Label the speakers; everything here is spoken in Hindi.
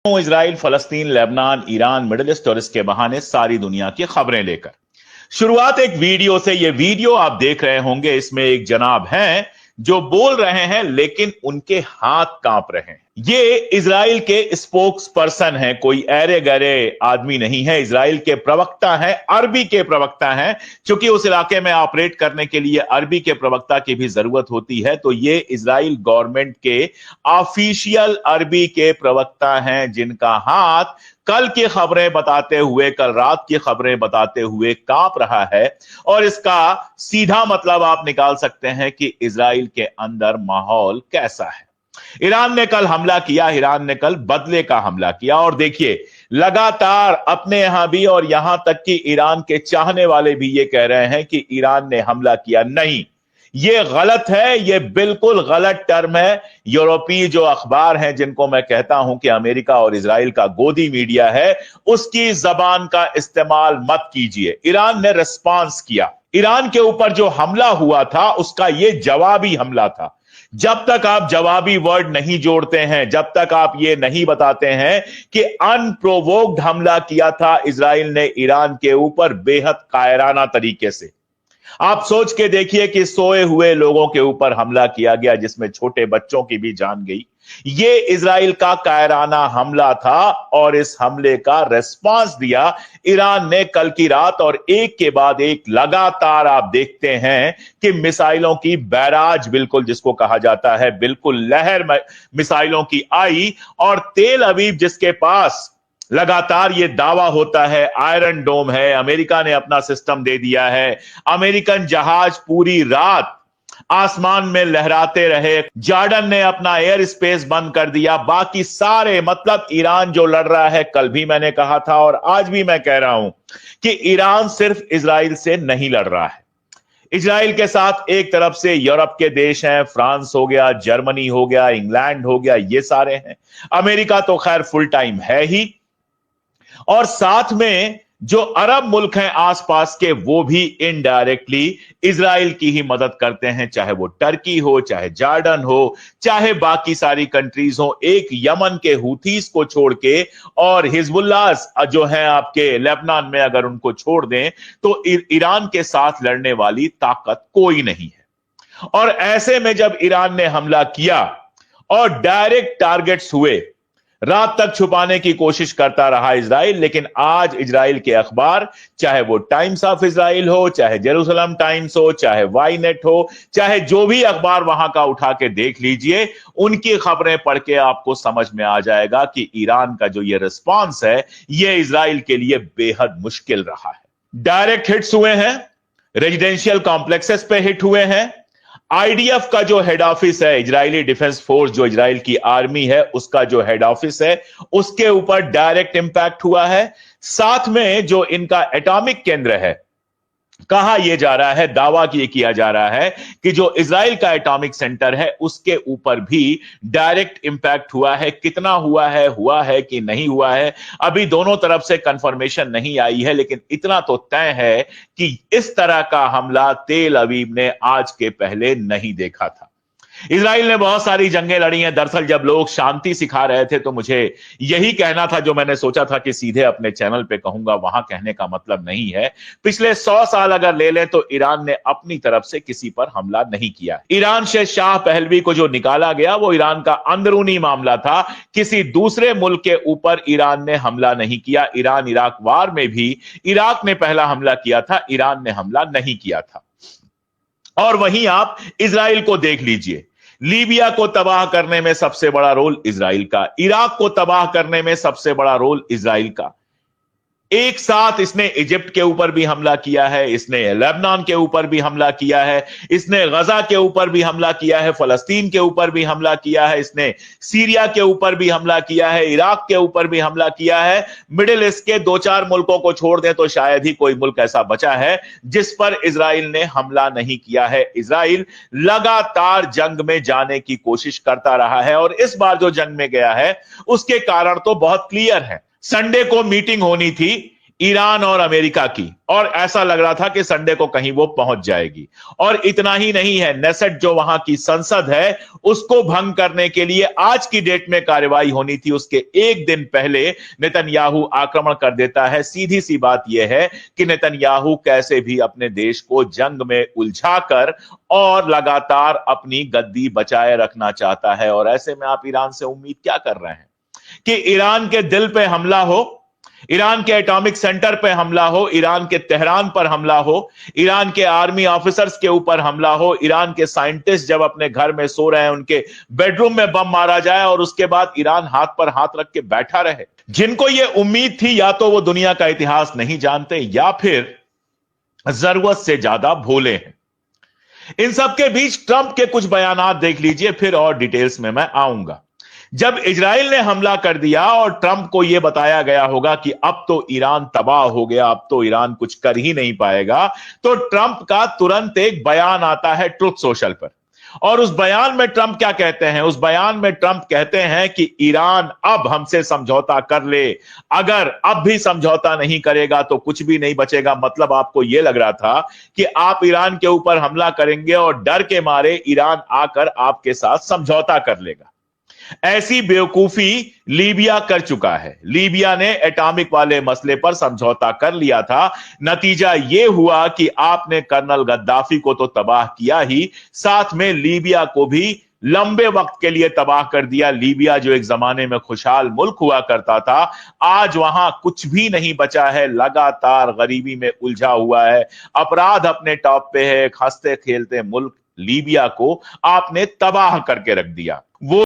Speaker 1: इजराइल, फलस्तीन, लेबनान, ईरान, मिडिल ईस्ट और इसके बहाने सारी दुनिया की खबरें लेकर। शुरुआत एक वीडियो से। ये वीडियो आप देख रहे होंगे, इसमें एक जनाब हैं जो बोल रहे हैं लेकिन उनके हाथ कांप रहे हैं। ये इजराइल के स्पोक्स पर्सन हैं, कोई ऐरे गैरे आदमी नहीं है। इजराइल के प्रवक्ता हैं, अरबी के प्रवक्ता हैं। क्योंकि उस इलाके में ऑपरेट करने के लिए अरबी के प्रवक्ता की भी जरूरत होती है, तो ये इजराइल गवर्नमेंट के ऑफिशियल अरबी के प्रवक्ता हैं, जिनका हाथ कल की खबरें बताते हुए, कल रात की खबरें बताते हुए कांप रहा है। और इसका सीधा मतलब आप निकाल सकते हैं कि इजराइल के अंदर माहौल कैसा है। ईरान ने कल हमला किया, ईरान ने कल बदले का हमला किया। और देखिए, लगातार अपने यहां भी और यहां तक कि ईरान के चाहने वाले भी ये कह रहे हैं कि ईरान ने हमला किया। नहीं, ये गलत है, ये बिल्कुल गलत टर्म है। यूरोपीय जो अखबार हैं, जिनको मैं कहता हूं कि अमेरिका और इजराइल का गोदी मीडिया है, उसकी जबान का इस्तेमाल मत कीजिए। ईरान ने रिस्पांस किया। ईरान के ऊपर जो हमला हुआ था उसका यह जवाबी हमला था। जब तक आप जवाबी वर्ड नहीं जोड़ते हैं, जब तक आप ये नहीं बताते हैं कि अनप्रोवोक्ड हमला किया था इजराइल ने ईरान के ऊपर बेहद कायराना तरीके से। आप सोच के देखिए कि सोए हुए लोगों के ऊपर हमला किया गया, जिसमें छोटे बच्चों की भी जान गई। ये इजराइल का कायराना हमला था और इस हमले का रिस्पांस दिया ईरान ने कल की रात। और एक के बाद एक लगातार आप देखते हैं कि मिसाइलों की बैराज, बिल्कुल जिसको कहा जाता है, बिल्कुल लहर मिसाइलों की आई। और तेल अवीव, जिसके पास लगातार ये दावा होता है आयरन डोम है, अमेरिका ने अपना सिस्टम दे दिया है, अमेरिकन जहाज पूरी रात आसमान में लहराते रहे, जॉर्डन ने अपना एयर स्पेस बंद कर दिया, बाकी सारे, मतलब ईरान जो लड़ रहा है, कल भी मैंने कहा था और आज भी मैं कह रहा हूं कि ईरान सिर्फ इजराइल से नहीं लड़ रहा है। इजराइल के साथ एक तरफ से यूरोप के देश हैं, फ्रांस हो गया, जर्मनी हो गया, इंग्लैंड हो गया, ये सारे हैं। अमेरिका तो खैर फुल टाइम है ही, और साथ में जो अरब मुल्क हैं आसपास के, वो भी इनडायरेक्टली इजराइल की ही मदद करते हैं, चाहे वो टर्की हो, चाहे जॉर्डन हो, चाहे बाकी सारी कंट्रीज हो। एक यमन के हुथीस को छोड़ के और हिजबुल्लाह जो हैं आपके लेबनान में, अगर उनको छोड़ दें तो ईरान के साथ लड़ने वाली ताकत कोई नहीं है। और ऐसे में जब ईरान ने हमला किया और डायरेक्ट टारगेट्स हुए, रात तक छुपाने की कोशिश करता रहा इजराइल। लेकिन आज इजराइल के अखबार, चाहे वो टाइम्स ऑफ इजराइल हो, चाहे जेरूसलम टाइम्स हो, चाहे वाई नेट हो, चाहे जो भी अखबार वहां का उठा के देख लीजिए, उनकी खबरें पढ़ के आपको समझ में आ जाएगा कि ईरान का जो ये रिस्पांस है, ये इजराइल के लिए बेहद मुश्किल रहा है। डायरेक्ट हिट्स हुए हैं, रेजिडेंशियल कॉम्प्लेक्सेस पे हिट हुए हैं। आईडीएफ का जो हेड ऑफिस है, इजरायली डिफेंस फोर्स, जो इजराइल की आर्मी है, उसका जो हेड ऑफिस है, उसके ऊपर डायरेक्ट इंपैक्ट हुआ है। साथ में जो इनका एटॉमिक केंद्र है, कहा यह जा रहा है, दावा किया जा रहा है कि जो इजराइल का एटॉमिक सेंटर है, उसके ऊपर भी डायरेक्ट इंपैक्ट हुआ है। कितना हुआ है कि नहीं हुआ है, अभी दोनों तरफ से कंफर्मेशन नहीं आई है। लेकिन इतना तो तय है कि इस तरह का हमला तेल अवीव ने आज के पहले नहीं देखा था। इजराइल ने बहुत सारी जंगें लड़ी हैं। दरअसल जब लोग शांति सिखा रहे थे, तो मुझे यही कहना था, जो मैंने सोचा था कि सीधे अपने चैनल पे कहूंगा, वहां कहने का मतलब नहीं है। पिछले 100 साल अगर ले लें तो ईरान ने अपनी तरफ से किसी पर हमला नहीं किया। ईरान से शाह पहलवी को जो निकाला गया, वो ईरान का अंदरूनी मामला था, किसी दूसरे मुल्क के ऊपर ईरान ने हमला नहीं किया। ईरान इराक वार में भी इराक ने पहला हमला किया था, ईरान ने हमला नहीं किया था। और वहीं आप इजराइल को देख लीजिए, लीबिया को तबाह करने में सबसे बड़ा रोल इजराइल का, इराक को तबाह करने में सबसे बड़ा रोल इजराइल का। एक साथ इसने इजिप्ट के ऊपर भी हमला किया है, इसने लेबनान के ऊपर भी हमला किया है, इसने गजा के ऊपर भी हमला किया है, फलस्तीन के ऊपर भी हमला किया है, इसने सीरिया के ऊपर भी हमला किया है, इराक के ऊपर भी हमला किया है। मिडिल ईस्ट के 2-4 मुल्कों को छोड़ दें तो शायद ही कोई मुल्क ऐसा बचा है जिस पर इजराइल ने हमला नहीं किया है। इजराइल लगातार जंग में जाने की कोशिश करता रहा है, और इस बार जो जंग में गया है उसके कारण तो बहुत क्लियर है। संडे को मीटिंग होनी थी, ईरान और अमेरिका की, और ऐसा लग रहा था कि संडे को कहीं वो पहुंच जाएगी। और इतना ही नहीं है, नेसेट जो वहां की संसद है उसको भंग करने के लिए आज की डेट में कार्रवाई होनी थी, उसके एक दिन पहले नेतन्याहू आक्रमण कर देता है। सीधी सी बात यह है कि नेतन्याहू कैसे भी अपने देश को जंग में उलझाकर और लगातार अपनी गद्दी बचाए रखना चाहता है। और ऐसे में आप ईरान से उम्मीद क्या कर रहे हैं कि ईरान के दिल पे हमला हो, ईरान के एटॉमिक सेंटर पे हमला हो, ईरान के तेहरान पर हमला हो, ईरान के आर्मी ऑफिसर्स के ऊपर हमला हो, ईरान के साइंटिस्ट जब अपने घर में सो रहे हैं उनके बेडरूम में बम मारा जाए और उसके बाद ईरान हाथ पर हाथ रख के बैठा रहे। जिनको यह उम्मीद थी या तो वो दुनिया का इतिहास नहीं जानते या फिर जरूरत से ज्यादा भोले हैं। इन सब के बीच ट्रंप के कुछ बयानात देख लीजिए, फिर और डिटेल्स में मैं आऊंगा। जब इजराइल ने हमला कर दिया और ट्रंप को यह बताया गया होगा कि अब तो ईरान तबाह हो गया, अब तो ईरान कुछ कर ही नहीं पाएगा, तो ट्रंप का तुरंत एक बयान आता है ट्रुथ सोशल पर। और उस बयान में ट्रंप क्या कहते हैं? उस बयान में ट्रंप कहते हैं कि ईरान अब हमसे समझौता कर ले, अगर अब भी समझौता नहीं करेगा तो कुछ भी नहीं बचेगा। मतलब आपको यह लग रहा था कि आप ईरान के ऊपर हमला करेंगे और डर के मारे ईरान आकर आपके साथ समझौता कर लेगा। ऐसी बेवकूफी लीबिया कर चुका है। लीबिया ने एटॉमिक वाले मसले पर समझौता कर लिया था। नतीजा यह हुआ कि आपने कर्नल गद्दाफी को तो तबाह किया ही, साथ में लीबिया को भी लंबे वक्त के लिए तबाह कर दिया। लीबिया जो एक जमाने में खुशहाल मुल्क हुआ करता था, आज वहां कुछ भी नहीं बचा है, लगातार गरीबी में उलझा हुआ है, अपराध अपने टॉप पे है। हंसते खेलते मुल्क लीबिया को आपने तबाह करके रख दिया। वो